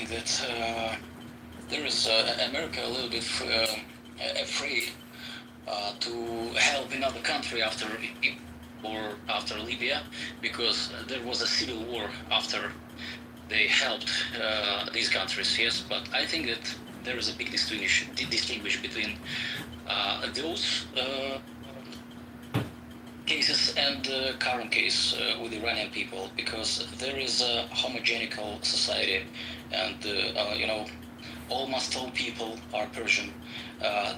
that there is America a little bit afraid to help another country after Libya, because there was a civil war after they helped these countries. Yes, but I think that there is a big distinguish between those cases and the current case with Iranian people, because there is a homogenical society, and almost all people are Persian.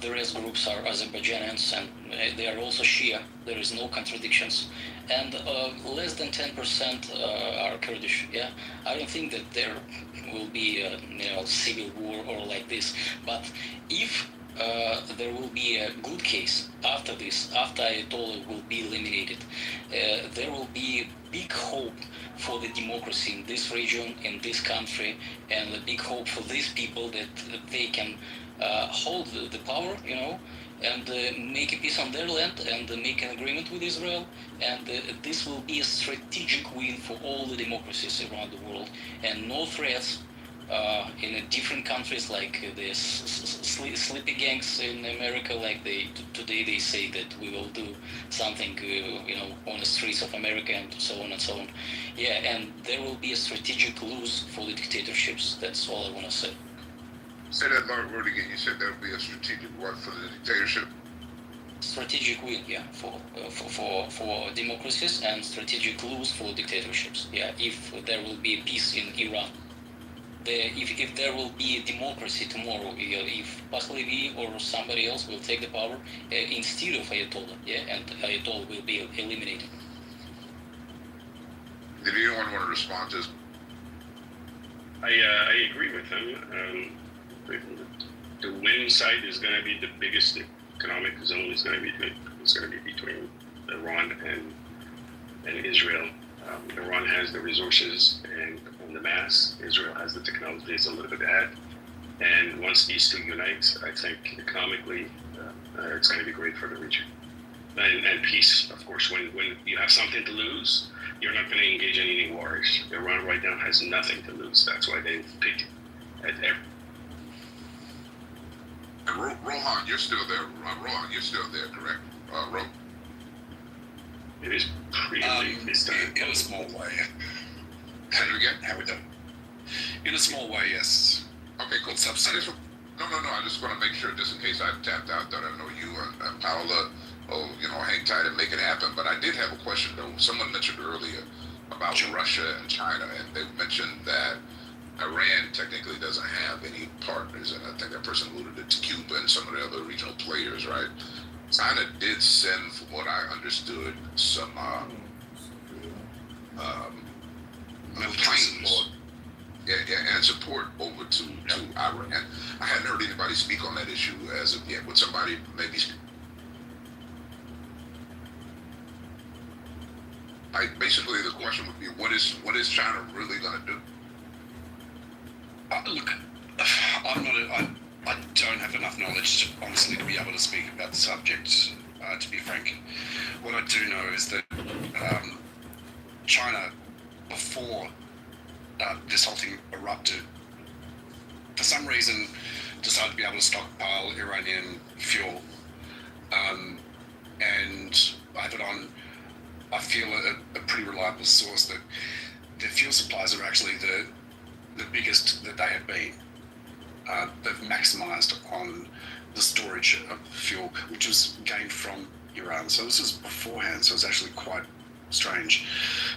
The rest groups are Azerbaijanians, and they are also Shia. There is no contradictions, and less than 10% are Kurdish. Yeah, I don't think that there will be civil war or like this. But if there will be a good case after this, after Ayatollah will be eliminated, there will be big hope for the democracy in this region, in this country, and a big hope for these people that they can hold the power, and make a peace on their land and make an agreement with Israel. And this will be a strategic win for all the democracies around the world, and no threats in different countries like the sleepy gangs in America, like today they say that we will do something, on the streets of America and so on and so on. Yeah, and there will be a strategic lose for the dictatorships. That's all I want to say. Say that word again. You said there will be a strategic what for the dictatorship? Strategic win, yeah, for democracies, and strategic lose for dictatorships. Yeah, if there will be peace in Iran. If there will be a democracy tomorrow, if Pahlavi or somebody else will take the power instead of Ayatollah, yeah, and Ayatollah will be eliminated. Did anyone want to respond to this? I agree with him. The win side is going to be the biggest economic zone. Is going to be between Iran and Israel. Iran has the resources and the mass. Israel has the technology. It's a little bit ahead. And once these two unite, I think economically, it's going to be great for the region. And peace, of course. When you have something to lose, you're not going to engage in any wars. Iran right now has nothing to lose. That's why they pick at every. Rohan, you're still there. Rohan, you're still there, correct? Ro? It is pretty late this time. In a small way. Say it again? How we done? In a small way, yes. Okay, cool. Substantive. No. I just want to make sure, just in case I tapped out, that I know you and Paola, hang tight and make it happen. But I did have a question, though. Someone mentioned earlier about Russia and China, and they mentioned that Iran technically doesn't have any partners, and I think that person alluded to Cuba and some of the other regional players, right? China did send, from what I understood, some planes and support over to Iran. I hadn't heard anybody speak on that issue as of yet. Would somebody maybe speak? Basically, the question would be, what is China really going to do? Look, I don't have enough knowledge, honestly, to be able to speak about the subject, to be frank. What I do know is that China, before this whole thing erupted, for some reason decided to be able to stockpile Iranian fuel. And I have it on, I feel, a pretty reliable source that their fuel supplies are actually the biggest that they have been. They've maximized on the storage of fuel, which was gained from Iran. So this is beforehand, so it's actually quite strange.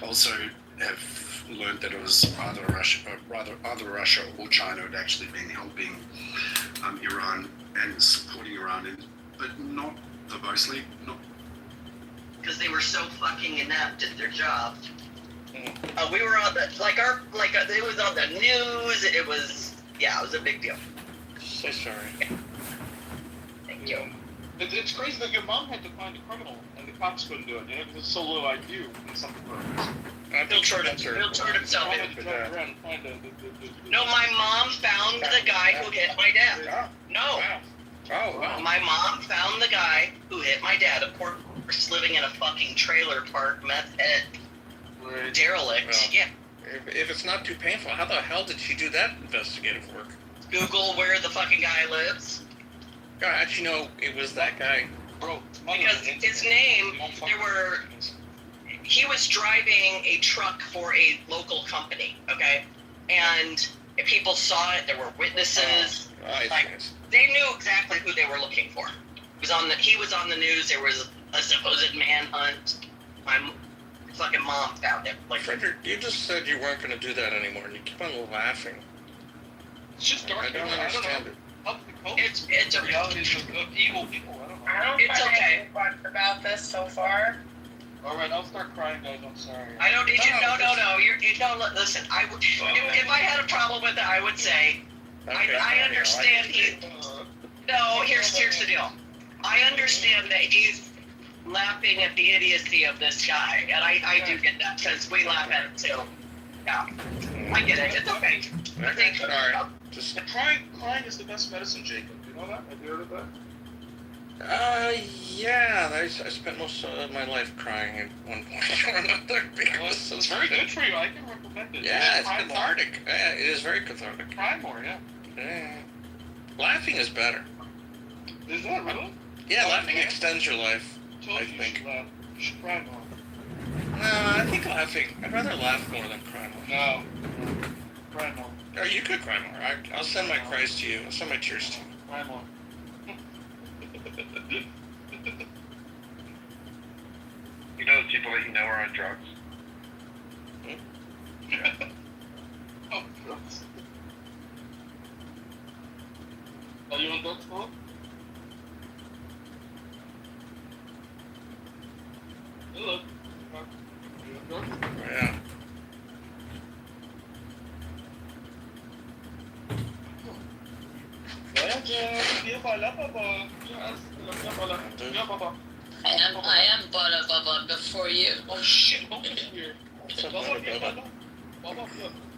I also have learned that it was either Russia or China had actually been helping Iran and supporting Iran, but not verbosely, not. Because they were so fucking inept at their job. We were on the, it was on the news. It was a big deal. So sorry. Yeah. Thank you. It's crazy that your mom had to find a criminal and the cops couldn't do it, because it's so low IQ and something like He'll turn himself in. No, my mom found the guy who hit my dad. Yeah. No. Oh, wow. My mom found the guy who hit my dad. Of course, living in a fucking trailer park, meth head, derelict. Yeah. if it's not too painful, how the hell did she do that investigative work? Google where the fucking guy lives. God, how'd you know it was that guy? Bro, Because his name, he was driving a truck for a local company, okay? And if people saw it, there were witnesses. I Like, see. they knew exactly who they were looking for. He was on the news. There was a supposed manhunt. My fucking mom found him. Like, Frederick, you just said you weren't going to do that anymore, and you keep on laughing. It's just dark. I don't understand it. it's okay. Realities of evil people. I don't know. I don't It's find okay. anything fun about this so far. All right, I'll start crying, guys. I'm sorry. I don't need you. No, No. You don't listen. If I had a problem with it, I would say. Okay, I understand he. No, here's the deal. I understand that he's laughing at the idiocy of this guy, and I do get that because we laugh at it too. Yeah, I get it. It's okay. Okay, sorry. Just, Crying is the best medicine, Jacob. You know that? Have you heard of that? yeah, I spent most of my life crying at one point or another because It's very good for you. I can recommend it. Yeah, it's Cry more. cathartic. Yeah, it is very cathartic. Cry more, yeah. Yeah. Laughing is better. Is that really? Yeah, laughing extends your life. Told I you think. should laugh. You should cry more. No, I think laughing. I'd rather laugh more than cry more. No. Cry more. Or you could cry more. I'll send my cries to you. I'll send my tears to you. Cry more. You know the people that you know are on drugs? Oh, gross. Are you on drugs, Philip? Hello. Are you on drugs? Yeah. I am Bada Baba before you. Oh shit, Bubba's here. What's up, Bubba, Bubba? Bubba,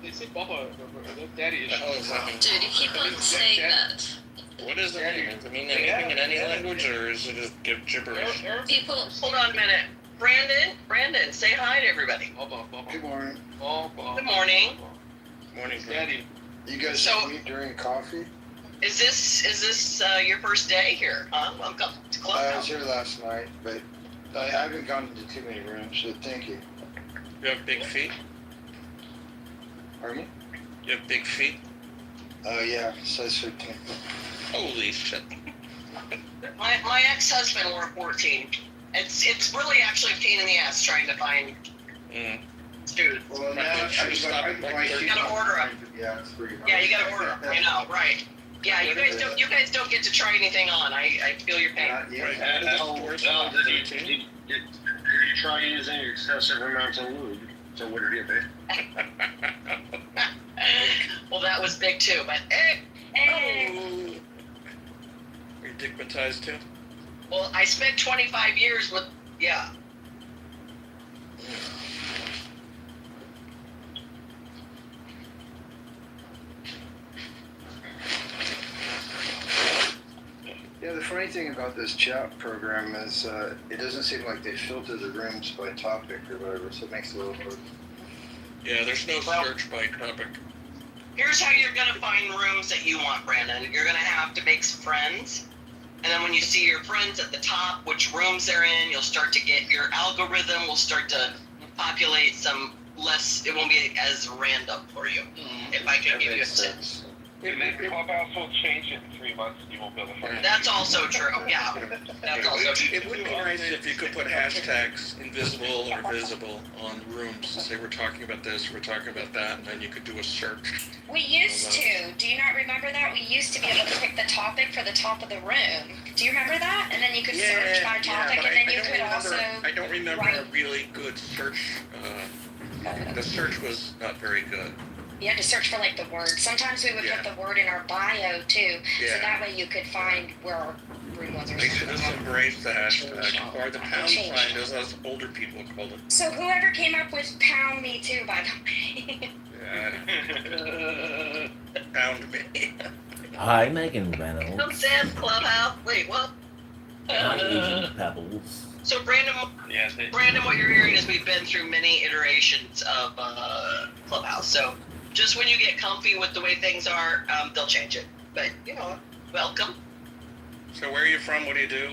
they say Bubba, daddy is. What the hell does that mean? Dude, you keep on saying that. What does it mean? Does it mean anything in any language, or is it just gibberish? People, Hold on a minute. Brandon, say hi to everybody. Bubba. Good morning. Bubba. Good morning. Morning, Daddy. You guys So- meet during coffee? Is this your first day here? Huh? Welcome to I was Clubhouse. here last night, but I haven't gone into too many rooms, so thank you. You have big feet? Pardon me? You have big feet? Oh, yeah, size 15. Holy shit. My ex-husband wore 14. It's really actually a pain in the ass trying to find Mm. dudes. Well, My now should stop at like my 30. You gotta order 'em. Yeah, it's pretty hard. Yeah, you gotta order 'em. You know, right? Yeah, you guys don't get to try anything on. I feel your pain. Not yet. Did you try using excessive amounts of lube? So what did you do? Well, that was big too, but eh, Oh. Are you digmatized too? well, I spent 25 years with yeah. Yeah, the funny thing about this chat program is it doesn't seem like they filter the rooms by topic or whatever, so it makes it a little hard. Yeah, there's no Well- search by topic. Here's how you're gonna find rooms that you want, Brandon. You're gonna have to make some friends. And then when you see your friends at the top, which rooms they're in, you'll start to get your algorithm will start to populate some less, it won't be as random for you. If I can That give you a makes tip. sense. And then Clubhouse will change it in 3 months. You won't be able to find it. That's also true, yeah. That's also true. It would be nice if you could put hashtags invisible or visible on rooms to say we're talking about this, we're talking about that, and then you could do a search. We used to. Do you not remember that? We used to be able to pick the topic for the top of the room. Do you remember that? And then you could search by topic, but and then I you don't could remember, also. I don't remember a write- really good search. The search was not very good. You had to search for like the word. Sometimes we would Yeah. put the word in our bio too, Yeah. so that way you could find where our room was or They should something. have embraced the hashtag, or the pound Change. sign, as us older people called it. So whoever came up with "pound me too," by the way. Yeah. Pound me. Hi, Megan Reynolds. Come Sam's Clubhouse. Wait, what? Hi, Agent Pebbles. So Brandon, Yeah, what you're hearing is we've been through many iterations of Clubhouse. So just when you get comfy with the way things are, they'll change it. But welcome. So where are you from? What do you do?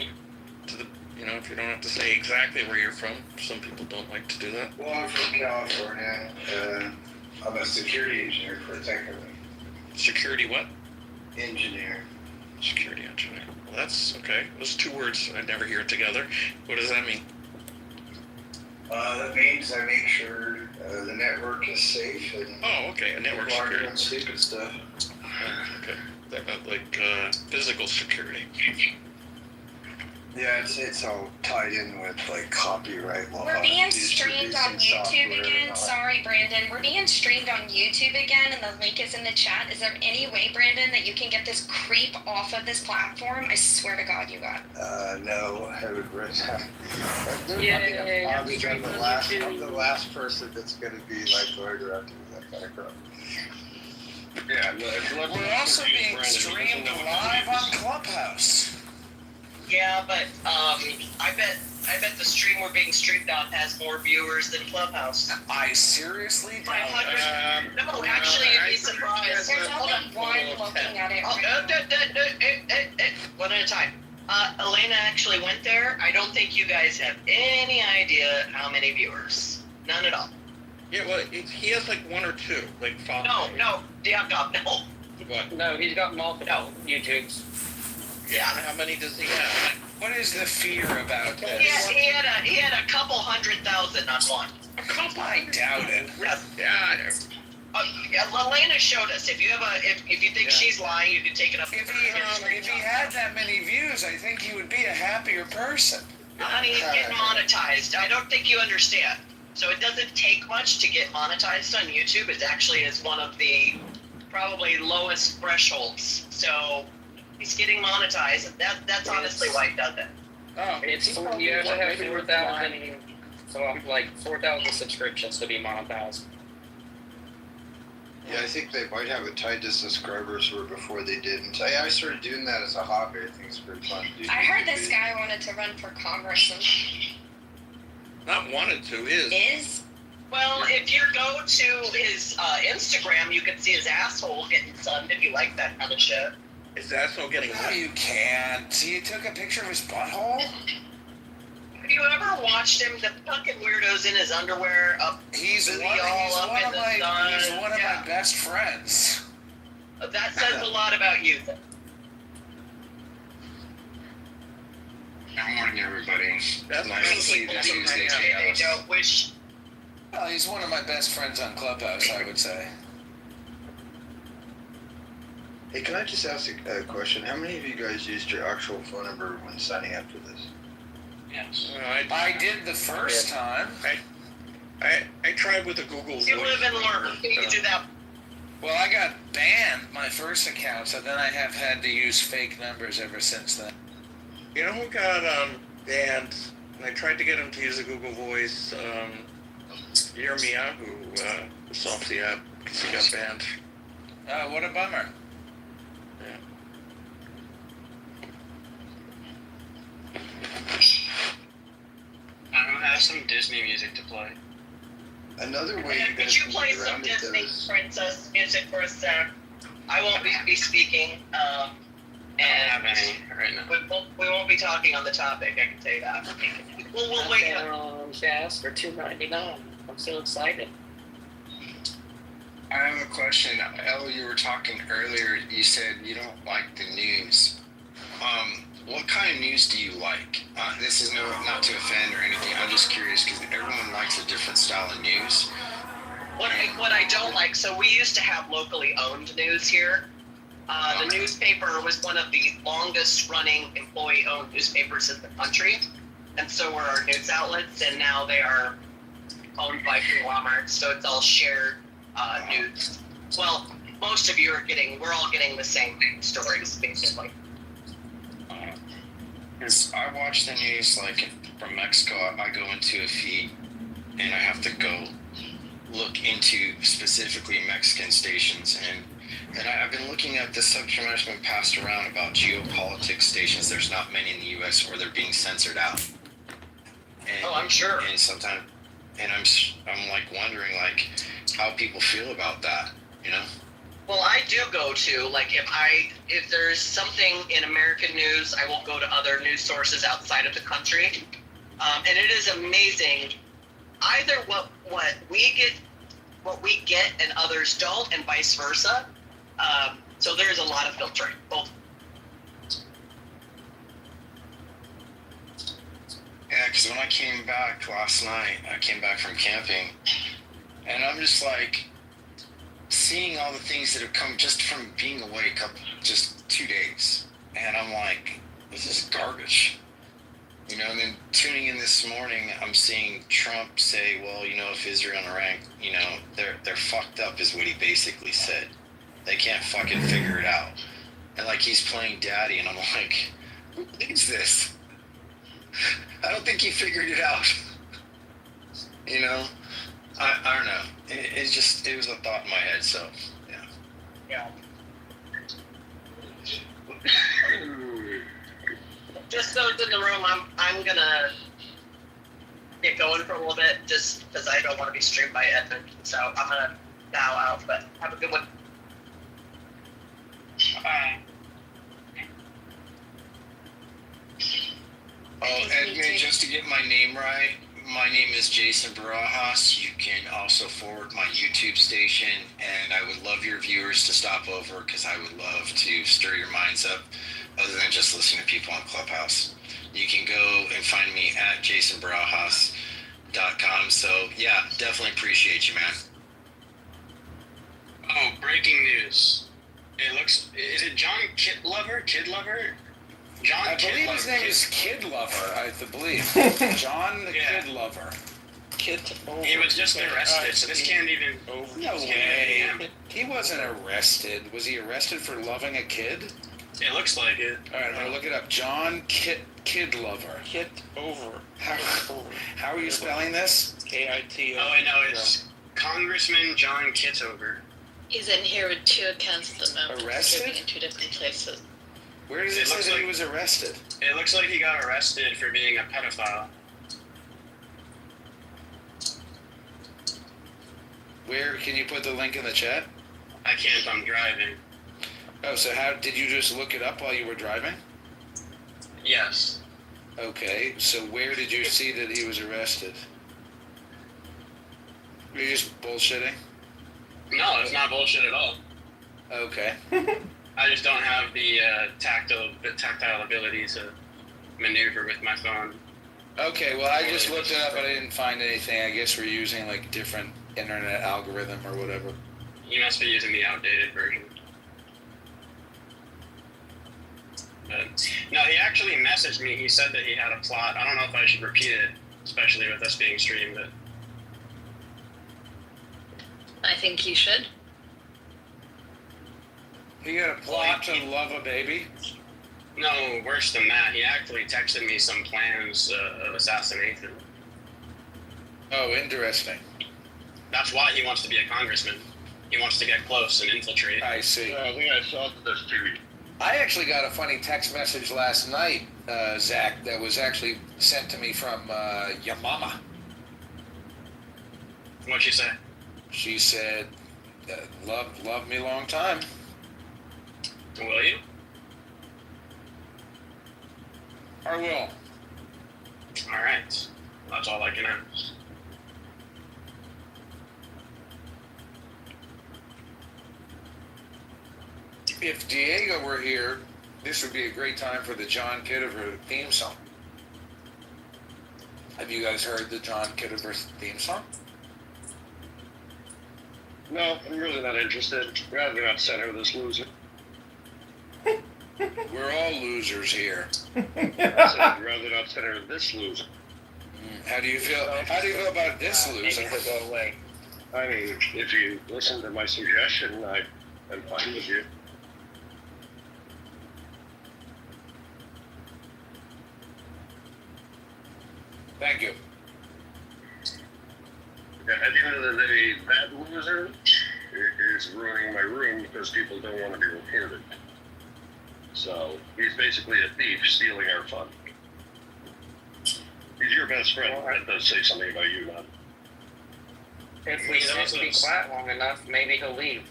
If you don't have to say exactly where you're from, some people don't like to do that. Well, I'm from California. I'm a security engineer for a tech company. Security what? Engineer. Security engineer. Well, that's okay. Those two words, I never hear it together. What does that mean? That means I make sure the network is safe and Oh, okay. A network people aren't security. doing stupid stuff. Okay. Like physical security. Yeah, it's all tied in with like copyright law. We're being streamed on YouTube again. Sorry, Brandon. We're being streamed on YouTube again, and the link is in the chat. Is there any way, Brandon, that you can get this creep off of this platform? I swear to God, you got. No, I would risk. Yeah, I'm the last person that's going to be like going around doing that kind of crap. Yeah, We're also being streamed live on Clubhouse. Yeah, but I bet the stream we're being streamed on has more viewers than Clubhouse. I seriously doubt it. 500? No, actually, you'd be surprised. There's only one looking at it right now. One at a time. Elena actually went there. I don't think you guys have any idea how many viewers. None at all. Yeah, well, he has like one or two, like five. No, Diakov, no. What? No, he's got multiple YouTubes. Yeah. How many does he have? What is the fear about this? He had a couple 100,000 on one. A couple? I doubt it. Yes. Elena showed us. If you think she's lying, you can take it up. If he had that many views, I think he would be a happier person. Honey, he's getting monetized. I don't think you understand. So it doesn't take much to get monetized on YouTube. It actually is one of the probably lowest thresholds. So he's getting monetized, and that's honestly why he does it. Oh, you have to have 4,000, so like 4,000 subscriptions to be monetized. Yeah, I think they might have it tied to subscribers where before they didn't. I started doing that as a hobby. I think it's pretty fun to do. I heard this guy wanted to run for Congressman. Not wanted to, is. Well, if you go to his Instagram, you can see his asshole getting sunned if you like that kind of shit. His asshole getting No, you can't. See, you took a picture of his butthole? Have you ever watched him? The fucking weirdo's in his underwear up. He's one of my best friends. That says a lot about you. Good morning, everybody. That's nice to see you Tuesday. They don't wish. Well, he's one of my best friends on Clubhouse, I would say. Hey, can I just ask a question? How many of you guys used your actual phone number when signing up for this? Yes. I did the first time. I tried with the Google You live and learn. You can do that. Well, I got banned my first account, so then I have had to use fake numbers ever since then. You know who got banned? And I tried to get him to use the Google Voice. Yermia, who was off the app because he got banned. What a bummer. Yeah. I don't have some Disney music to play. Another way you Could guys you can play get some around it Disney is princess music for a sec? I won't be speaking. I don't have any right now. We won't be talking on the topic. I can tell you that. We'll wait. Yes, for $2.99. I'm so excited. I have a question. Elle, you were talking earlier, you said you don't like the news. What kind of news do you like? This is not to offend or anything. I'm just curious because everyone likes a different style of news. What I don't like, so we used to have locally owned news here. The newspaper was one of the longest running employee-owned newspapers in the country. And so were our news outlets, and now they are owned by conglomerates, so it's all shared news. Well, most of you we're all getting the same stories, basically. Because I watch the news, like from Mexico, I go into a feed and I have to go look into specifically Mexican stations. And I've been looking at the subject matter that's been passed around about geopolitics stations. There's not many in the U.S. or they're being censored out. And, Oh, I'm sure. And sometimes, and I'm like wondering like how people feel about that, you know? Well, I do go to, like, if there's something in American news, I will go to other news sources outside of the country. And it is amazing, either what we get and others don't, and vice versa. So there's a lot of filtering, both. Yeah, because when I came back last night, I came back from camping, and I'm just like seeing all the things that have come just from being away just 2 days, and I'm like, this is garbage, you know. And then tuning in this morning, I'm seeing Trump say, well, you know, if Israel and Iran, you know, they're fucked up, is what he basically said. They can't fucking figure it out, and like he's playing daddy, and I'm like, who is this? I don't think he figured it out. You know, I don't know. It was a thought in my head. So yeah. Just those in the room, I'm gonna get going for a little bit, just because I don't want to be streamed by Edmund. So I'm gonna bow out. But have a good one. Oh, Edmund, just to get my name right, my name is Jason Barajas. You can also forward my YouTube station, and I would love your viewers to stop over because I would love to stir your minds up other than just listening to people on Clubhouse. You can go and find me at jasonbarajas.com. So, yeah, definitely appreciate you, man. Oh, breaking news. Is it John Kitover? John I believe his name is Kid Lover, I believe. John the Kid Lover. Kitover. He was just arrested, so this can't even... No way. He wasn't arrested. Was he arrested for loving a kid? It looks like it. All right, I'm going to look it up. John Kid Lover. Kitover. How are you spelling this? K-I-T-O. Oh, I know, it's Congressman John Kitover. He's in here with 2 accounts at the moment. Arrested? Living in 2 different places. Where does it say that he was arrested? It looks like he got arrested for being a pedophile. Where, can you put the link in the chat? I can't, I'm driving. Oh, so how, did you just look it up while you were driving? Yes. Okay, so where did you see that he was arrested? Are you just bullshitting? No, it's not bullshit at all. Okay. I just don't have the tactile ability to maneuver with my phone. Okay, well, I just looked it up, but I didn't find anything. I guess we're using, like, different internet algorithm or whatever. You must be using the outdated version. But, no, he actually messaged me. He said that he had a plot. I don't know if I should repeat it, especially with us being streamed. But I think you should. He got a plot to love a baby? no, worse than that. He actually texted me some plans of assassination. Oh, interesting. That's why he wants to be a congressman. He wants to get close and infiltrate. I see. I think I saw this too. I actually got a funny text message last night, Zach, that was actually sent to me from your mama. What'd she say? She said, love me long time. Will you? I will. All right. That's all I can ask. If Diego were here, this would be a great time for the John Kitover theme song. Have you guys heard the John Kitover theme song? No, I'm really not interested. Rather not center this loser. We're all losers here. I said, rather not center this loser. How do you feel? How do you feel about this loser? Go away. I mean, if you listen to my suggestion, I'm fine with you. Thank you. Yeah, at the end of the day, that loser is ruining my room because people don't want to be reported. So he's basically a thief stealing our fun. He's your best friend. That does say something about you, man. If we just be quiet long enough, maybe he'll leave.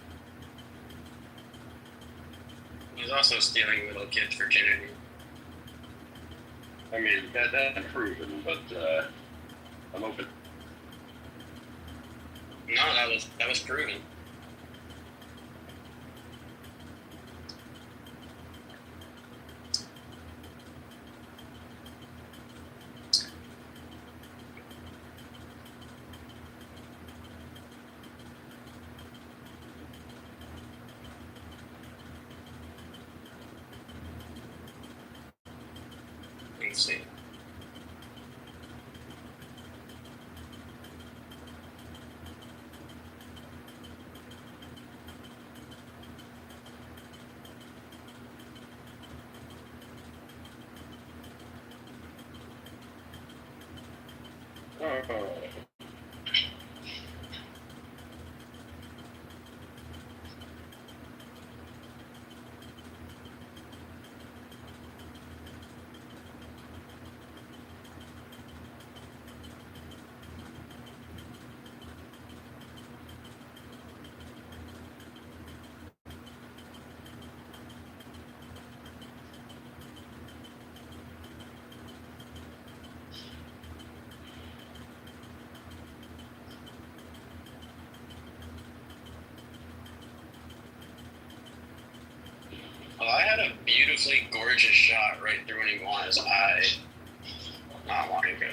He's also stealing little kids' virginity. I mean, that's proven, but I'm open. No, that was proven. Let's see. Oh. Well, I had a beautifully gorgeous shot right through anyone's eye not long ago.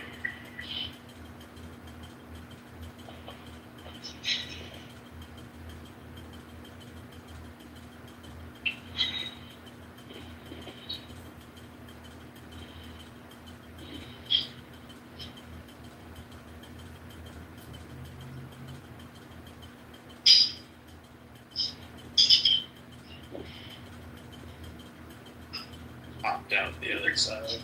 Popped out the other side.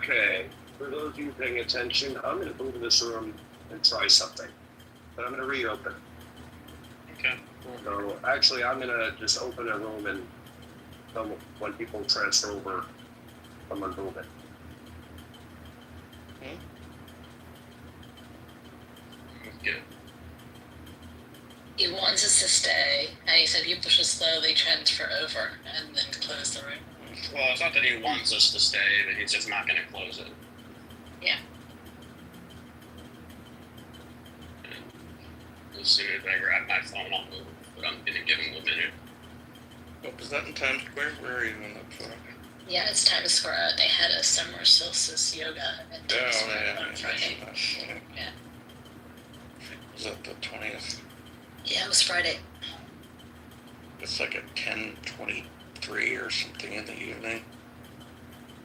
Okay, for those of you paying attention, I'm going to move in this room and try something. But I'm going to reopen. Okay. So actually, I'm going to just open a room and when people transfer over, I'm going to move it. Good. He wants us to stay, and he said people should slowly transfer over and then close the room. Well, it's not that he wants us to stay, but he's just not going to close it. Yeah. As soon as I grab my phone, I'll move. But I'm going to give him a minute. Oh, was that in Times Square? Where are you in that photo? Yeah, it's Times Square. They had a summer solstice yoga at Times Square on Friday. Yeah. Was that the 20th? Yeah, it was Friday. It's like at 10:23 or something in the evening.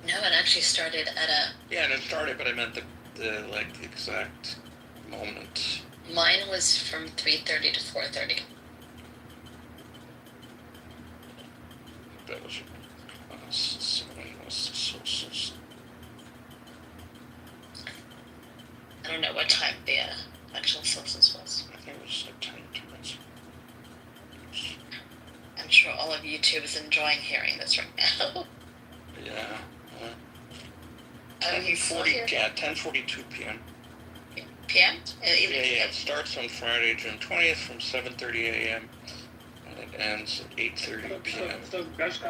No, it actually started at a... Yeah, and it started, but I meant the exact moment. Mine was from 3:30 to 4:30. That was I don't know what time the actual solstice was. I think it was like 10 minutes. I'm sure all of YouTube is enjoying hearing this right now. Yeah. Oh, he's still here. 10:42 p.m. PM? Yeah, it starts on Friday, June 20th from 7:30 a.m. and it ends at 8:30 p.m. Muslim.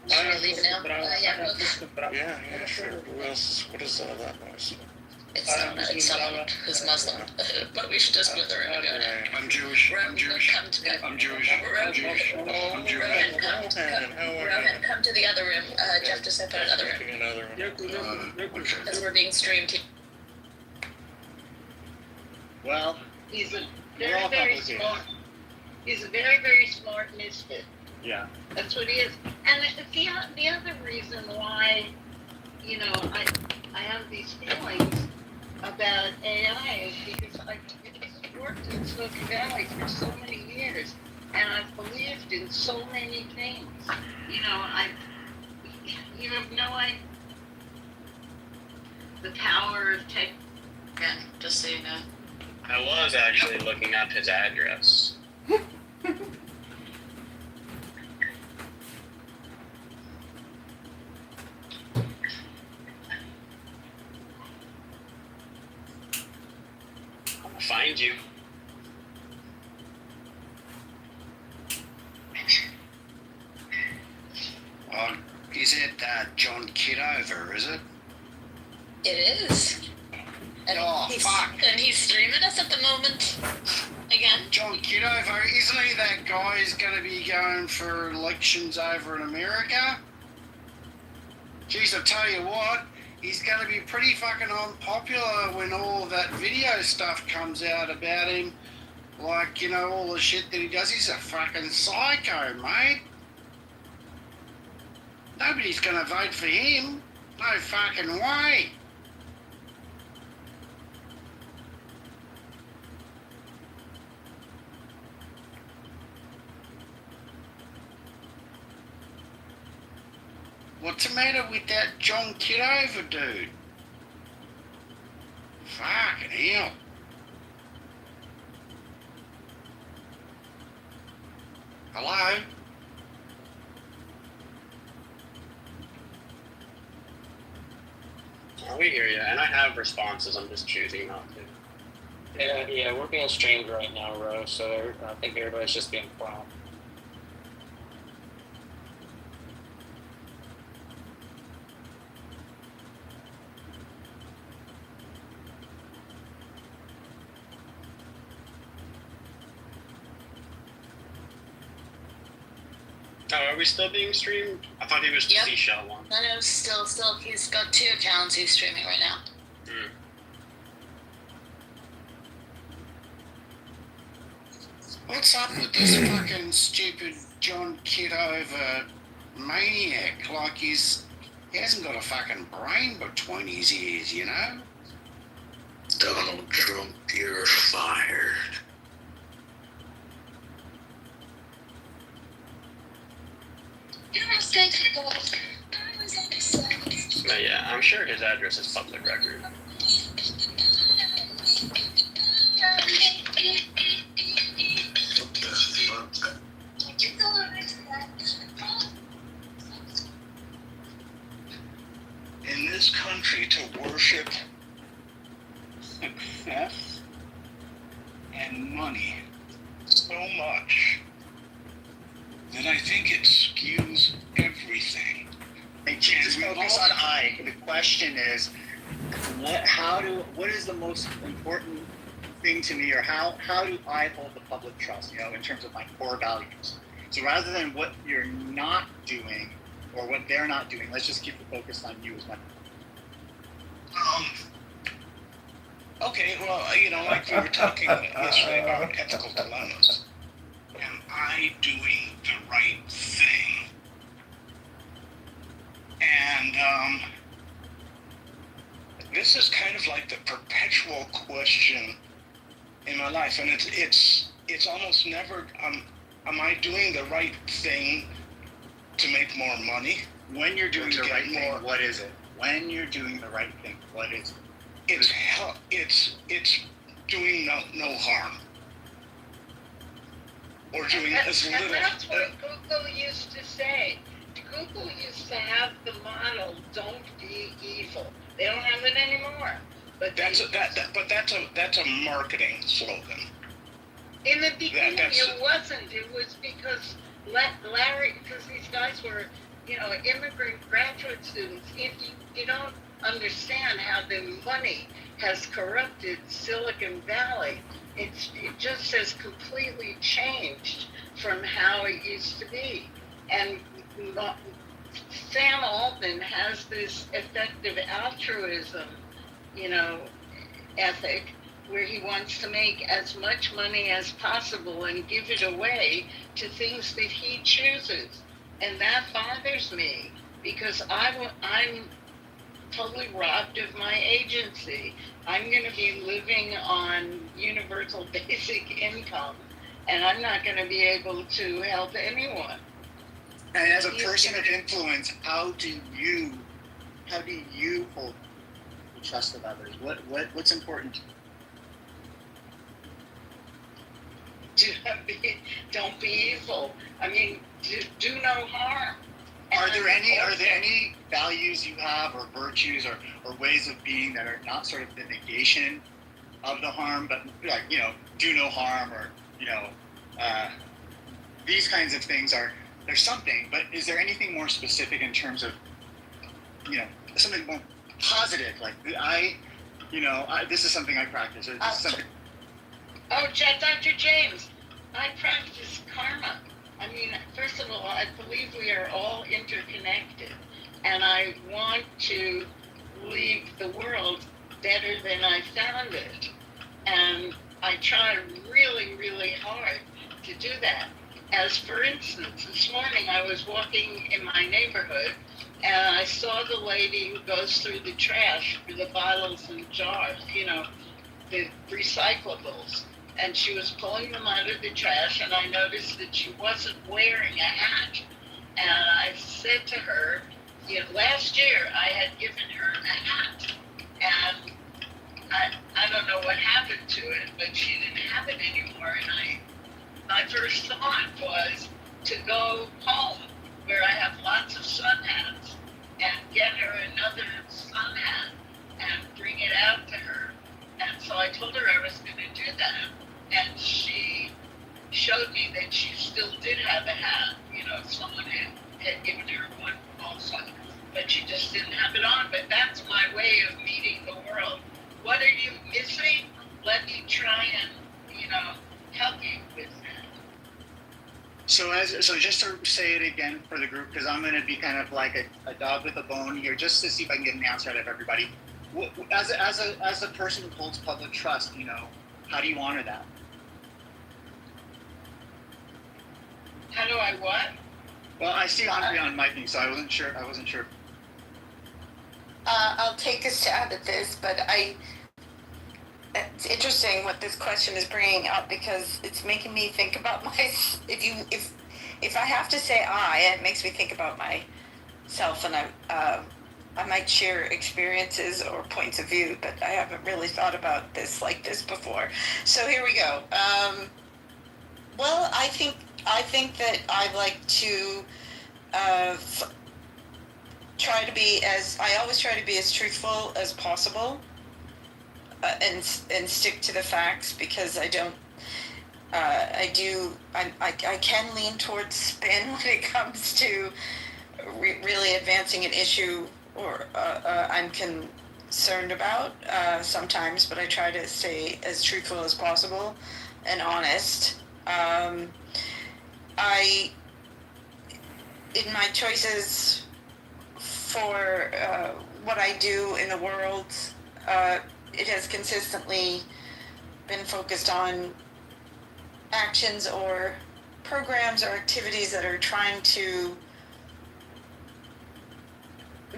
Should I leave now? Yeah, sure. Who else? What is all that noise? It's someone who's Muslim, but we should just go there and go now. I'm Jewish. I'm Jewish. Come to the, I'm Jewish. I'm Jewish. I'm Jewish. Rohan, come to the other room. Jeff just opened another room. Because we're being streamed. Well, he's a very, very smart. He's a very, very smart misfit. Yeah. That's what he is. And the other reason why, you know, I have these feelings about AI is because I've worked in Silicon Valley for so many years, and I've believed in so many things. You know, you have no idea the power of tech. Yeah, just so you know. I was actually looking up his address. I'll find you. Oh, is it John Kitover, is it? It is. And fuck. And he's streaming us at the moment. Again. John Kitover, isn't he that guy who's going to be going for elections over in America? Jeez, I tell you what, he's going to be pretty fucking unpopular when all of that video stuff comes out about him. Like, you know, all the shit that he does. He's a fucking psycho, mate. Nobody's going to vote for him. No fucking way. What's the matter with that John Kitover dude? Fucking hell. Hello? Oh, we hear you, and I have responses. I'm just choosing not to. Yeah, we're being streamed right now, Ro, so I think everybody's just being quiet. Oh, are we still being streamed? I thought he was the seashell one. No, still, he's got 2 accounts he's streaming right now. What's up with this fucking stupid John Kitover maniac? Like he hasn't got a fucking brain between his ears, you know? Donald Trump, you're fired. Yeah, okay. Yeah, I'm sure his address is public record. In this country, to worship success and money so much that I think it skews everything. Hey, just focus on I. The question is, what is the most important thing to me, or how do I hold the public trust, in terms of my core values? So rather than what you're not doing or what they're not doing, let's just keep the focus on you as my. Okay, well, like we were talking yesterday about ethical dilemmas. Am I doing the right thing? And this is kind of like the perpetual question in my life, and it's almost never. Am I doing the right thing to make more money? When you're doing the right thing, what is it? When you're doing the right thing, what is it? It's doing no harm, or doing as little. And that's what Google used to say. Google used to have the motto, "Don't be evil." They don't have it anymore. But that's a marketing slogan. In the beginning, it wasn't. It was because Larry, because these guys were, immigrant graduate students. If you don't understand how the money has corrupted Silicon Valley, it just has completely changed from how it used to be. And Sam Altman has this effective altruism, ethic, where he wants to make as much money as possible and give it away to things that he chooses. And that bothers me because I'm totally robbed of my agency. I'm going to be living on universal basic income, and I'm not going to be able to help anyone. And as a person of influence, how do you hold the trust of others? What's important? Don't be evil. I mean, do no harm. Are there any values you have, or virtues, or ways of being that are not sort of the negation of the harm, but like do no harm, or these kinds of things are. There's something, but is there anything more specific in terms of, something more positive? Like this is something I practice. Or this is something. Dr. James, I practice karma. I mean, first of all, I believe we are all interconnected, and I want to leave the world better than I found it. And I try really, really hard to do that. As for instance, this morning I was walking in my neighborhood and I saw the lady who goes through the trash for the bottles and jars, the recyclables. And she was pulling them out of the trash, and I noticed that she wasn't wearing a hat. And I said to her, last year I had given her a hat, and I don't know what happened to it, but she didn't have it anymore. And my first thought was to go home where I have lots of sun hats and get her another sun hat and bring it out to her. And so I told her I was going to do that. And she showed me that she still did have a hat. Someone had given her one also, but she just didn't have it on. But that's my way of meeting the world. What are you missing? Let me try and, help you with that. So just to say it again for the group, because I'm going to be kind of like a dog with a bone here, just to see if I can get an answer out of everybody. As a person who holds public trust, how do you honor that? How do I what? Well, I see Andre on miking, so I wasn't sure. I'll take a stab at this, but it's interesting what this question is bringing up, because it's making me think about if I have to say it makes me think about myself, and I might share experiences or points of view, but I haven't really thought about this like this before. So here we go. Well, I think that I like to I always try to be as truthful as possible, and stick to the facts, because I don't. I can lean towards spin when it comes to really advancing an issue or I'm concerned about sometimes, but I try to stay as truthful as possible and honest. In my choices for what I do in the world, it has consistently been focused on actions or programs or activities that are trying to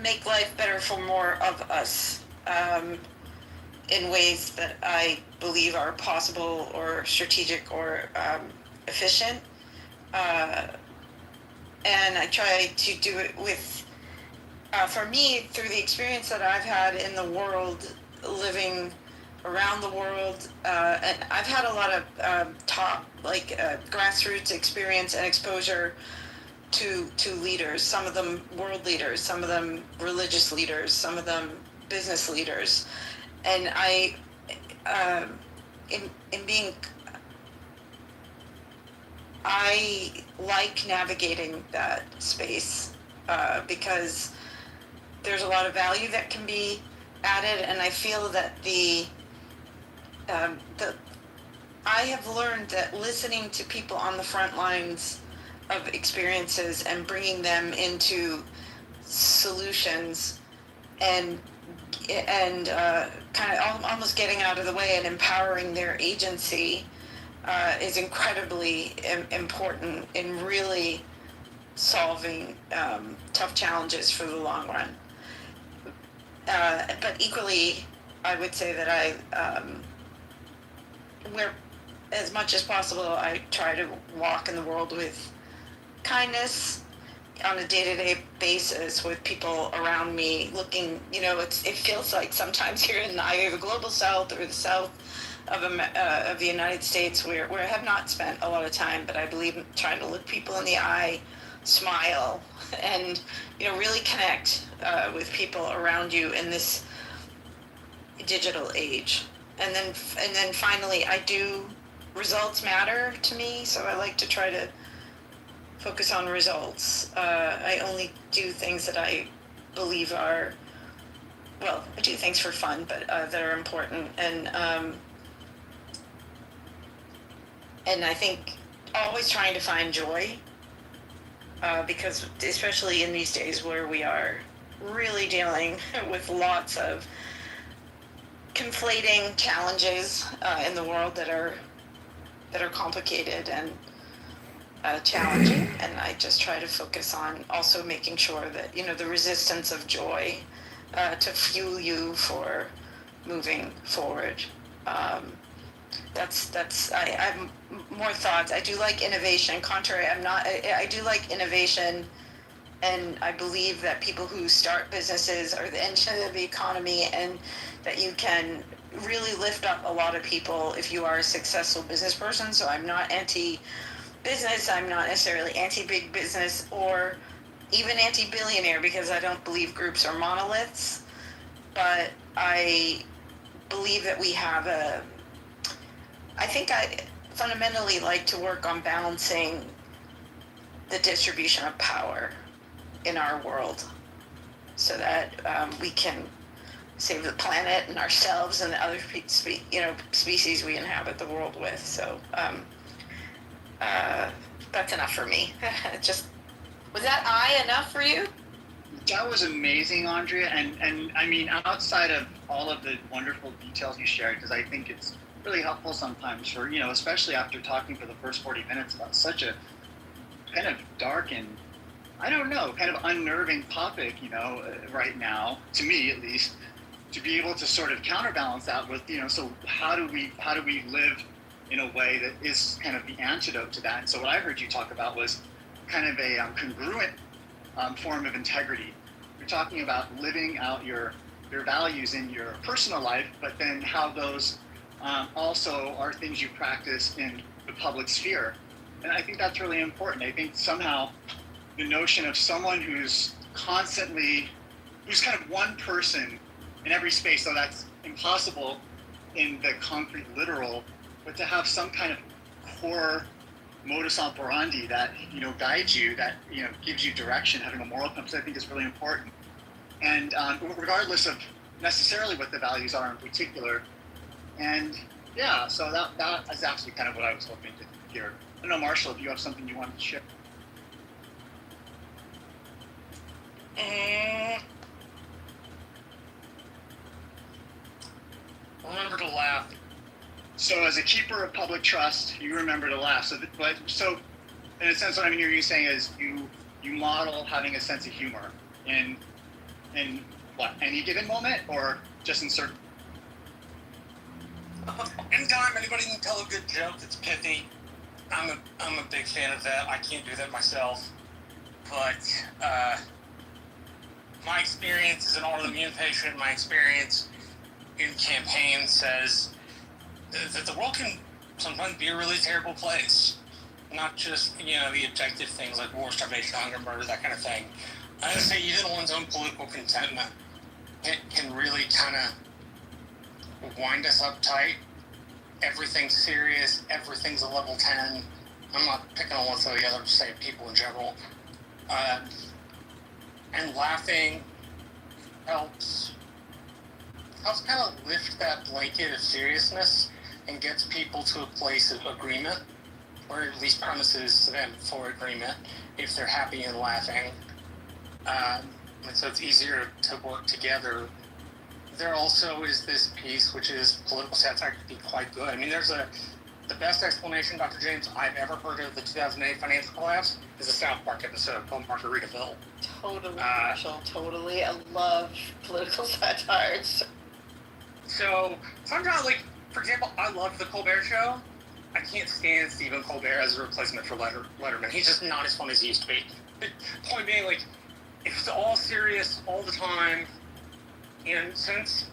make life better for more of us, in ways that I believe are possible or strategic or efficient. And I try to do it with, for me, through the experience that I've had in the world, living around the world, and I've had a lot of grassroots experience and exposure to leaders, some of them world leaders, some of them religious leaders, some of them business leaders. And I like navigating that space, because there's a lot of value that can be added, and I feel that I have learned that listening to people on the front lines of experiences and bringing them into solutions and kind of almost getting out of the way and empowering their agency is incredibly important in really solving tough challenges for the long run. But equally, I would say that where as much as possible, I try to walk in the world with kindness on a day-to-day basis with people around me. Looking, it feels like sometimes you're in either the global south or the south of the United States, where I have not spent a lot of time, but I believe in trying to look people in the eye, smile, and really connect with people around you in this digital age. And then finally, results matter to me, so I like to try to focus on results. I only do things that I believe I do things for fun, but that are important. And I think always trying to find joy, because especially in these days where we are really dealing with lots of conflating challenges in the world that are complicated and challenging, and I just try to focus on also making sure that the resistance of joy to fuel you for moving forward. I have more thoughts. I do like innovation. I do like innovation, and I believe that people who start businesses are the engine of the economy, and that you can really lift up a lot of people if you are a successful business person. So I'm not anti-business. I'm not necessarily anti-big business or even anti-billionaire, because I don't believe groups are monoliths. But I believe that I think I fundamentally like to work on balancing the distribution of power in our world, so that we can save the planet and ourselves and the other species we inhabit the world with. So that's enough for me. Was that enough for you? That was amazing, Andrea, and I mean, outside of all of the wonderful details you shared, because I think it's really helpful sometimes for, especially after talking for the first 40 minutes about such a kind of dark and, I don't know, kind of unnerving topic, right now, to me at least, to be able to sort of counterbalance that with, so how do we live in a way that is kind of the antidote to that? And so what I heard you talk about was kind of a congruent form of integrity, you're talking about living out your values in your personal life, but then how those also are things you practice in the public sphere. And I think that's really important. I think somehow the notion of someone who's constantly, who's kind of one person in every space, so that's impossible in the concrete literal, but to have some kind of core modus operandi that, guides you, that, gives you direction, having a moral compass, I think is really important. And regardless of necessarily what the values are in particular. And yeah, so that is actually kind of what I was hoping to hear. I don't know, Marshall, if you have something you wanted to share. Remember to laugh. So as a keeper of public trust, you remember to laugh. So in a sense, what I'm hearing you saying is you model having a sense of humor in what, any given moment, or just in certain? Anytime anybody can tell a good joke that's pithy, I'm a big fan of that. I can't do that myself, but my experience as an autoimmune patient, my experience in campaign says that the world can sometimes be a really terrible place. Not just, the objective things like war, starvation, hunger, murder, that kind of thing. I would say even one's own political contentment, it can really kind of wind us up tight. Everything's serious, everything's a level 10. I'm not picking on one or the other, I'm just saying people in general. And laughing helps kind of lift that blanket of seriousness and gets people to a place of agreement, or at least promises them for agreement if they're happy and laughing. And so it's easier to work together. There also is this piece, which is political satire can be quite good. I mean, the best explanation, Dr. James, I've ever heard of the 2008 financial collapse is a South Park episode called Margaritaville. Totally, Marshall, totally. I love political satire. So sometimes, like, for example, I love the Colbert Show. I can't stand Stephen Colbert as a replacement for Letterman. He's just not as fun as he used to be. The point being, like, if it's all serious all the time, and since,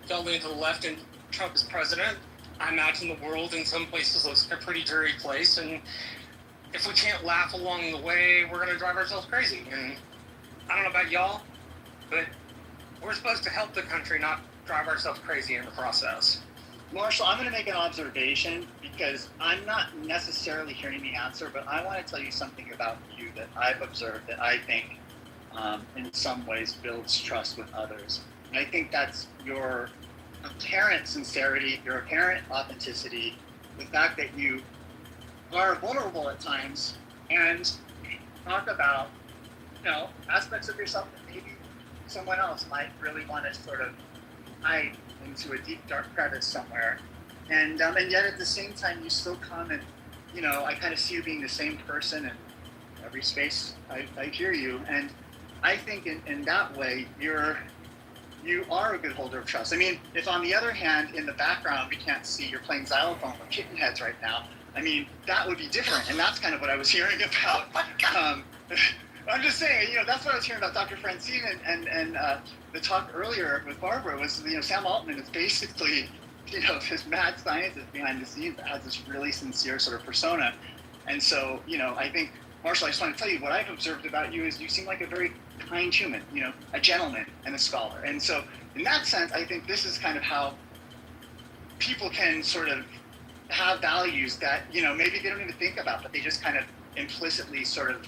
y'all lean to the left and Trump is president, I imagine the world in some places looks like a pretty dreary place, and if we can't laugh along the way, we're going to drive ourselves crazy. And I don't know about y'all, but we're supposed to help the country, not drive ourselves crazy in the process. Marshall, I'm going to make an observation because I'm not necessarily hearing the answer, but I want to tell you something about you that I've observed that I think in some ways builds trust with others. And I think that's your apparent sincerity, your apparent authenticity, the fact that you are vulnerable at times and talk about, aspects of yourself that maybe someone else might really want to sort of hide into a deep, dark crevice somewhere. And yet at the same time, you still come and, I kind of see you being the same person in every space I hear you. And I think in that way, you are a good holder of trust. I mean, if on the other hand, in the background, we can't see you're playing xylophone with kitten heads right now, I mean, that would be different. And that's kind of what I was hearing about. I'm just saying, that's what I was hearing about Dr. Francine and the talk earlier with Barbara was, Sam Altman is basically, this mad scientist behind the scenes that has this really sincere sort of persona. And so, I think, Marshall, I just want to tell you what I've observed about you is you seem like a very kind human, a gentleman and a scholar. And so in that sense, I think this is kind of how people can sort of have values that, maybe they don't even think about, but they just kind of implicitly sort of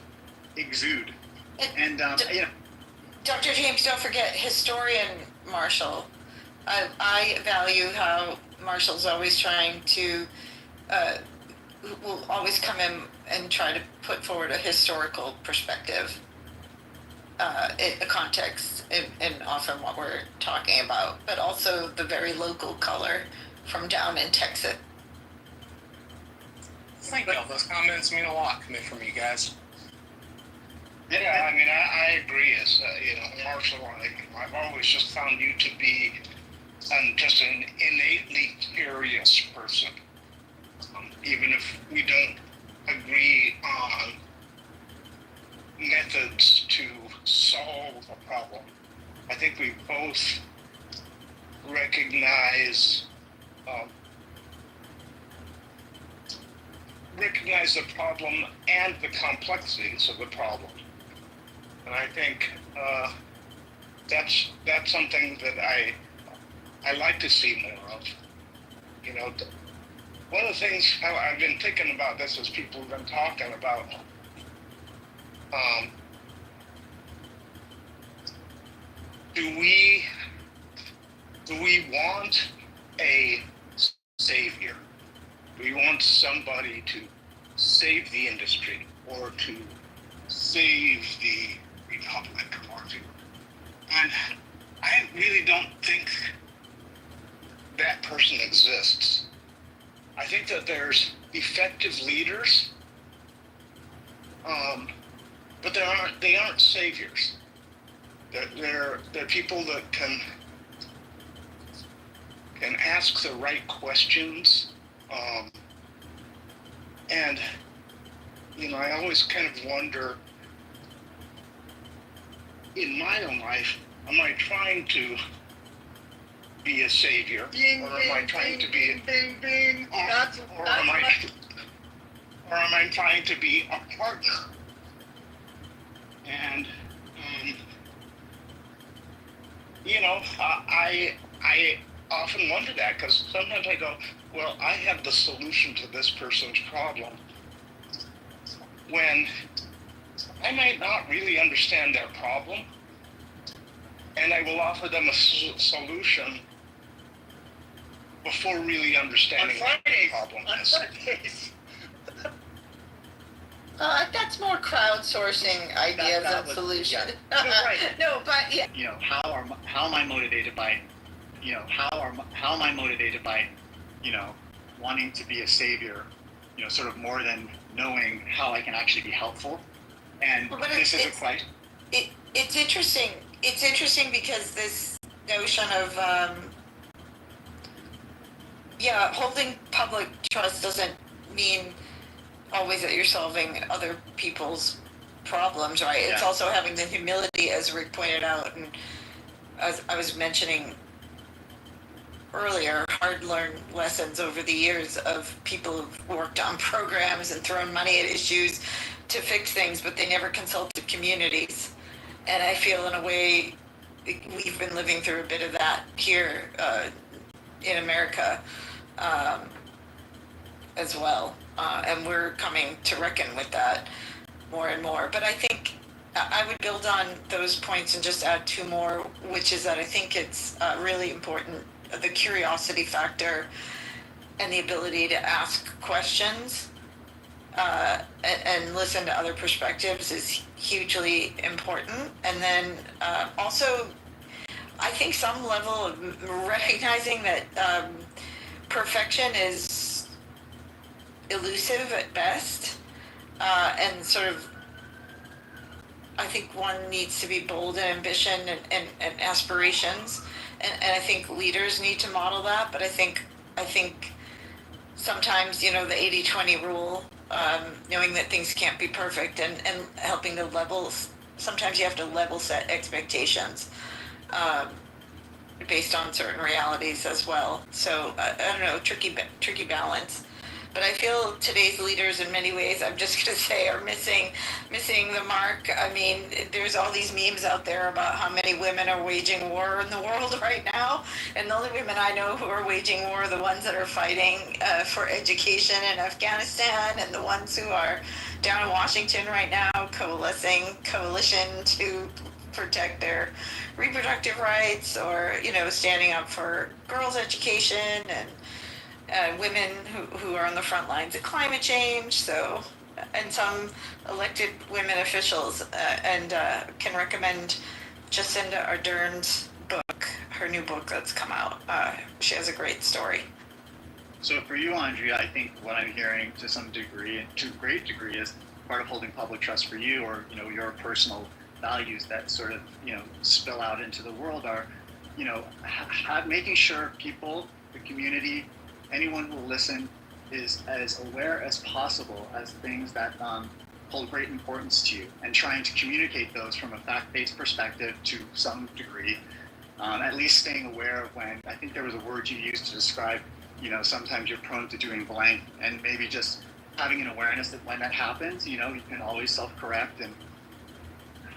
exude. And, Dr. James, don't forget historian Marshall. I value how Marshall's always trying to, will always come in and try to put forward a historical perspective, a context, and often what we're talking about, but also the very local color from down in Texas. Thank you. Those comments mean a lot coming from you guys. Yeah, I mean, I agree. As Marshall, I've always just found you to be just an innately curious person. Even if we don't agree on methods to solve a problem. think we both recognize the problem and the complexities of the problem. And I think that's something that I like to see more of. You know, one of the things I've been thinking about this as people have been talking about do we want a savior? Do we want somebody to save the industry or to save the republic or to? And I really don't think that person exists. I think that there's effective leaders, but they aren't saviors. They're people that can ask the right questions, and you know, I always kind of wonder in my own life, am I trying to be a savior, or am I trying to be or am I trying to be a partner? And you know, I often wonder that, because sometimes I go, well, I have the solution to this person's problem, when I might not really understand their problem, and I will offer them a solution before really understanding what the problem is. That's more crowdsourcing ideas and solutions. Right. No, but yeah. You know, how am I motivated by, you know, how am I motivated by, you know, wanting to be a savior, you know, sort of more than knowing how I can actually be helpful. And But this is a quite. It's interesting. It's interesting because this notion of holding public trust doesn't mean always that you're solving other people's problems, right? It's also having the humility, as Rick pointed out, and as I was mentioning earlier, hard-learned lessons over the years of people who've worked on programs and thrown money at issues to fix things, but they never consulted communities. And I feel in a way we've been living through a bit of that here in America as well. And we're coming to reckon with that more and more. But I think I would build on those points and just add two more, which is that I think it's really important, the curiosity factor and the ability to ask questions and listen to other perspectives is hugely important. And then also, I think some level of recognizing that perfection is elusive at best, and sort of, I think one needs to be bold in ambition and aspirations, and I think leaders need to model that. But I think sometimes, you know, the 80-20 rule, knowing that things can't be perfect, and helping to sometimes you have to level set expectations based on certain realities as well. So I don't know, tricky balance. But I feel today's leaders, in many ways, I'm just going to say, are missing the mark. I mean, there's all these memes out there about how many women are waging war in the world right now. And the only women I know who are waging war are the ones that are fighting for education in Afghanistan, and the ones who are down in Washington right now coalition to protect their reproductive rights, or, you know, standing up for girls' education, and women who are on the front lines of climate change. So, and some elected women officials, and can recommend Jacinda Ardern's book, her new book that's come out. She has a great story. So for you, Andrea, I think what I'm hearing to some degree, and to a great degree, is part of holding public trust for you, or, you know, your personal values that sort of, you know, spill out into the world are, you know, making sure people, the community, anyone who will listen, is as aware as possible as things that hold great importance to you, and trying to communicate those from a fact-based perspective to some degree. At least staying aware of when, I think there was a word you used to describe, sometimes you're prone to doing blank, and maybe just having an awareness that when that happens, you can always self-correct. And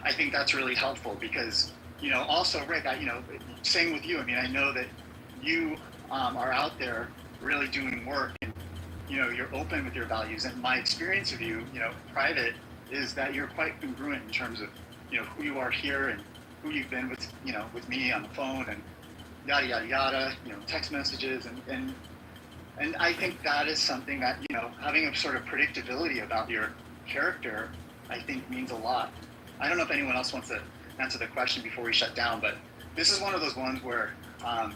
I think that's really helpful because, also, Rick, same with you. I mean, I know that you are out there really doing work, and, you're open with your values. And my experience of you, private, is that you're quite congruent in terms of, who you are here and who you've been with, with me on the phone and yada, yada, yada, text messages. And I think that is something that, having a sort of predictability about your character, I think means a lot. I don't know if anyone else wants to answer the question before we shut down, but this is one of those ones where I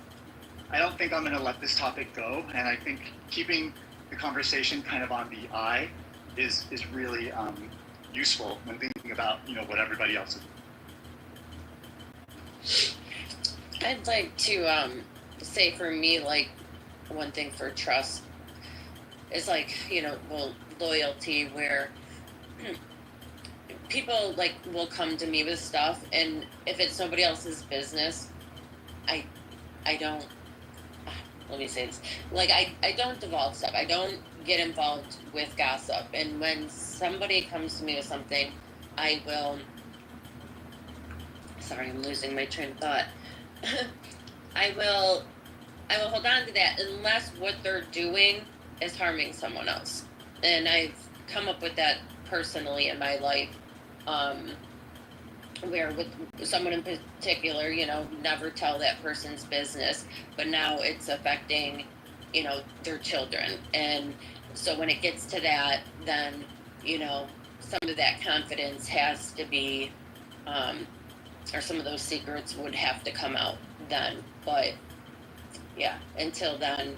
don't think I'm going to let this topic go. And I think keeping the conversation kind of on the I is really useful when thinking about, what everybody else is. I'd like to say for me, like, one thing for trust is like, loyalty, where people like will come to me with stuff, and if it's somebody else's business, I don't, let me say this, like I don't divulge stuff. I don't get involved with gossip. And when somebody comes to me with something, I will, sorry, I'm losing my train of thought. I will hold on to that unless what they're doing is harming someone else. And I've come up with that personally in my life, where with someone in particular, never tell that person's business, but now it's affecting, their children. And so when it gets to that, then, some of that confidence has to be, or some of those secrets would have to come out then. But yeah, until then,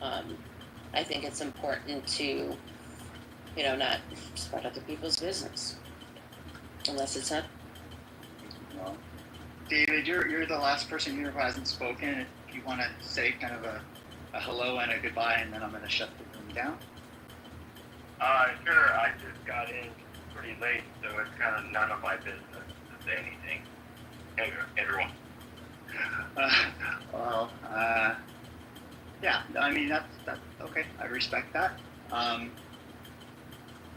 I think it's important to, not spread other people's business unless it's not. Well, David, you're the last person here who hasn't spoken. If you want to say kind of a hello and a goodbye, and then I'm going to shut the room down. Sure. I just got in pretty late, so it's kind of none of my business to say anything. Everyone. Yeah, I mean, that's okay. I respect that.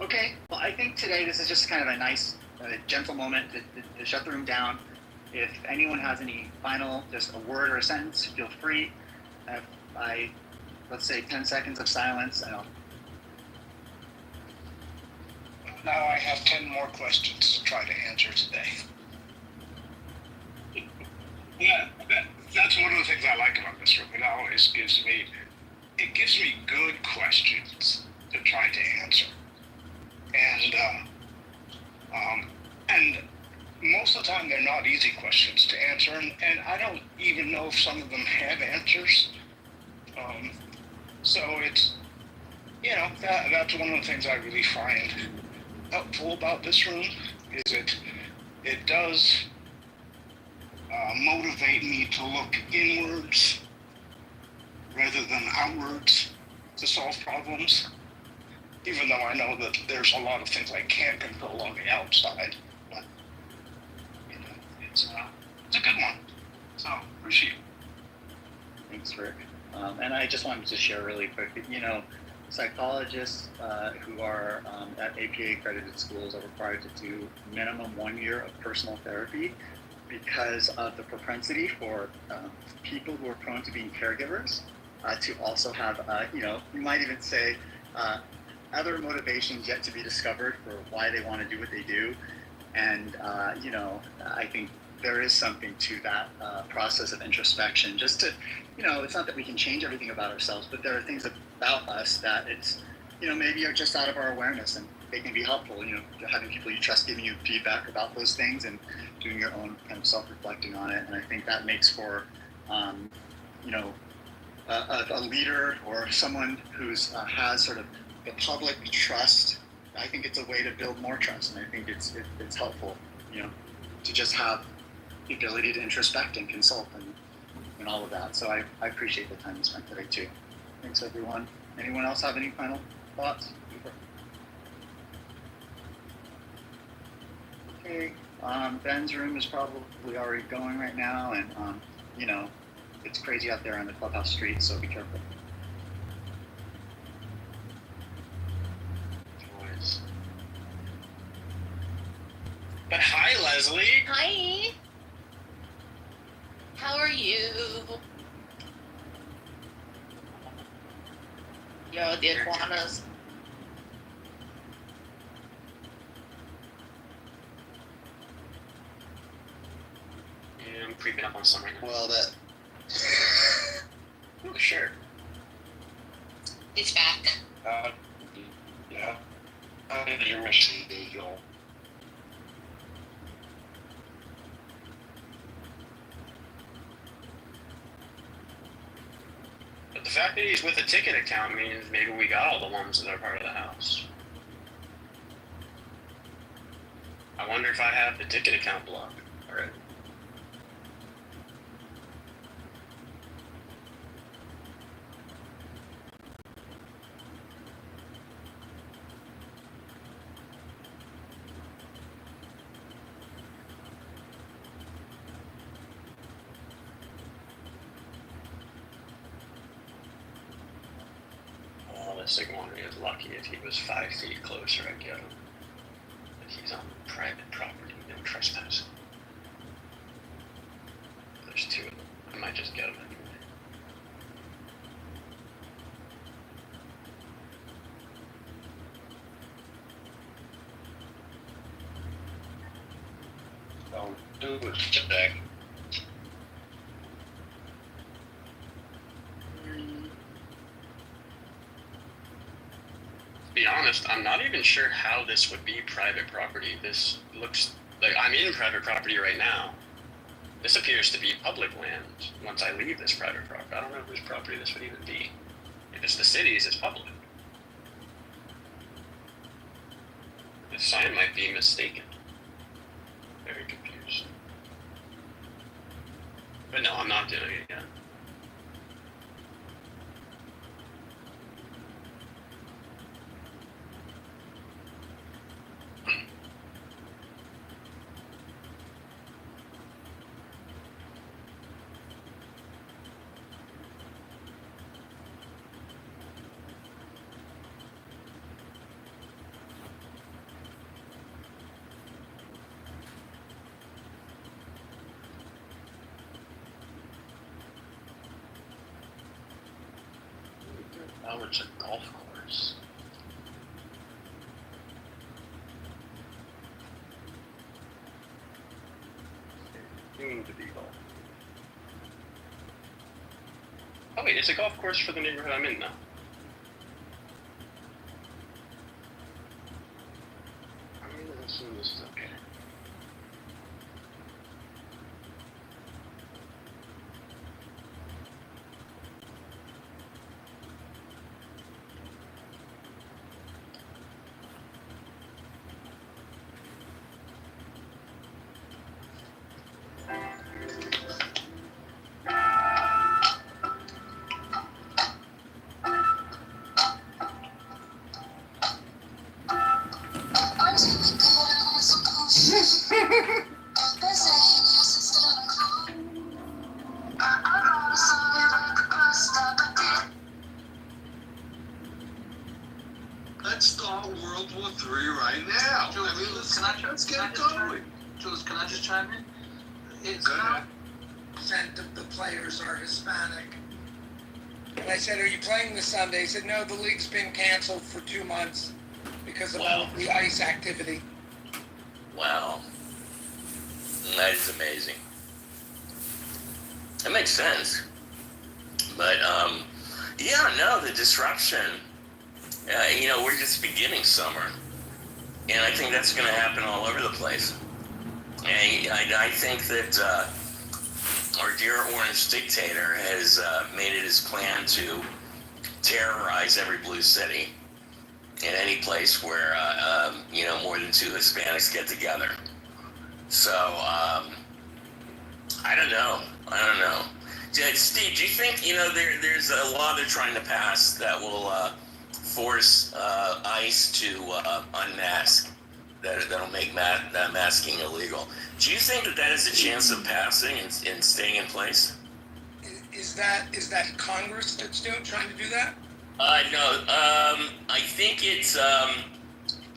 Okay, well, I think today this is just kind of a nice, gentle moment to shut the room down. If anyone has any final, just a word or a sentence, feel free. Let's say 10 seconds of silence. Now I have 10 more questions to try to answer today. Yeah, that's one of the things I like about this room. It always gives me good questions to try to answer. And most of the time they're not easy questions to answer, and I don't even know if some of them have answers. So it's, that's one of the things I really find helpful about this room, is it does motivate me to look inwards rather than outwards to solve problems, even though I know that there's a lot of things I can't control on the outside. But it's a good one. So appreciate it. Thanks, Rick. And I just wanted to share really quick that, psychologists who are at APA accredited schools are required to do minimum 1 year of personal therapy because of the propensity for people who are prone to being caregivers to also have, you might even say, other motivations yet to be discovered for why they want to do what they do. And, I think there is something to that process of introspection, just to, it's not that we can change everything about ourselves, but there are things about us that it's, maybe are just out of our awareness, and they can be helpful, having people you trust giving you feedback about those things and doing your own kind of self-reflecting on it. And I think that makes for, a leader or someone who's has sort of the public trust. I think it's a way to build more trust, and I think it's helpful, to just have the ability to introspect and consult and all of that. So I appreciate the time you spent today too. Thanks, everyone. Anyone else have any final thoughts? okay. Ben's room is probably already going right now, and you know, it's crazy out there on the clubhouse street, so be careful. But hi, Leslie. Hi. How are you? Yo, the iguanas. Yeah, I'm creeping up on some right now. Well, that. Oh, sure. He's back. Yeah. You're missing Joel. But the fact that he's with a ticket account means maybe we got all the ones that are part of the house. I wonder if I have the ticket account blocked already. Oh, this iguana is lucky. If he was 5 feet closer, I'd get him. But he's on private property, no trespassing. There's 2 of them. I might just get him anyway. Don't do it today. To be honest, I'm not even sure how this would be private property. This looks like I'm in private property right now. This appears to be public land once I leave this private property. I don't know whose property this would even be. If it's the city's, it's public. The sign might be mistaken. Very confused. But no, I'm not doing it again. Oh, it's a golf course. Soon to be golf. Oh wait, it's a golf course for the neighborhood I'm in now. I'm gonna assume this is okay. Let's start World War III right now. Jules, I mean, let's can I get just going. Jules, can I just chime in? It's Go ahead. 9% of the players are Hispanic. And I said, are you playing this Sunday? He said, no, the league's been canceled for 2 months because of all the ice activity. Wow. That is amazing. That makes sense. But, yeah, no, the disruption, we're just beginning summer. And I think that's going to happen all over the place. And I think that our dear orange dictator has made it his plan to terrorize every blue city in any place where, more than 2 Hispanics get together. So, I don't know. Steve, do you think, there's a law they're trying to pass that will force ICE to unmask that'll make that masking illegal. Do you think that has a chance of passing and staying in place? Is that Congress that's trying to do that? No. I think it's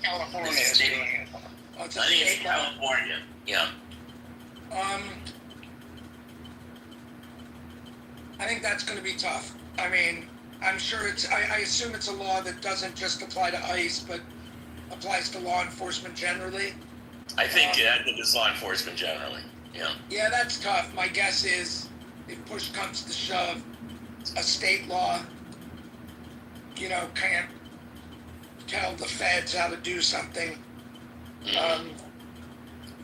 California is doing it. Oh, it's I think it's California. Yeah. I think that's going to be tough. I mean, I'm sure I assume it's a law that doesn't just apply to ICE, but applies to law enforcement generally. I think it's law enforcement generally. Yeah. Yeah, that's tough. My guess is, if push comes to shove, a state law, can't tell the feds how to do something.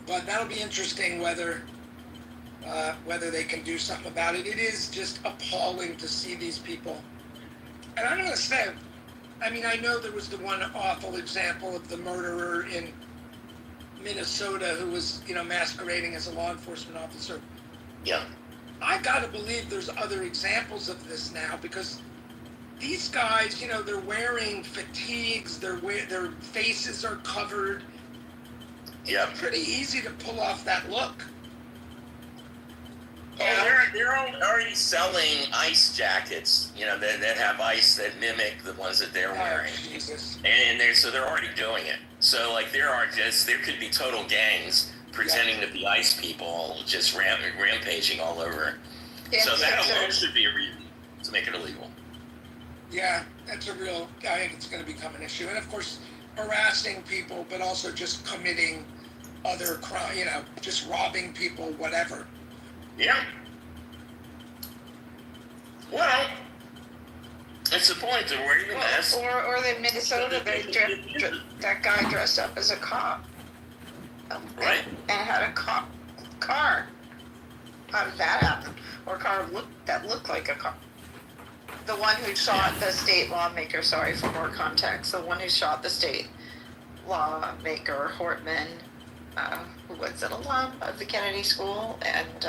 But that'll be interesting whether they can do something about it. It is just appalling to see these people. And I'm going to say, I mean, I know there was the one awful example of the murderer in Minnesota who was, masquerading as a law enforcement officer. Yeah. I got to believe there's other examples of this now, because these guys, they're wearing fatigues, their faces are covered. Yeah. It's pretty easy to pull off that look. Oh, they're already selling ice jackets, that have ice that mimic the ones that they're wearing. Jesus. And they're already doing it. So there could be total gangs pretending to be ice people, just rampaging all over. Yeah, so that alone should be a reason to make it illegal. Yeah, I think it's going to become an issue. And of course, harassing people, but also just committing other crime, just robbing people, whatever. Yeah. Well, it's the point. They're wearing a mask. Or in Minnesota, that guy dressed up as a cop. Right. And had a cop car. How did that happen? Or a car that looked like a cop. The one who shot the state lawmaker, sorry for more context, the one who shot the state lawmaker, Hortman, who was an alum of the Kennedy School, and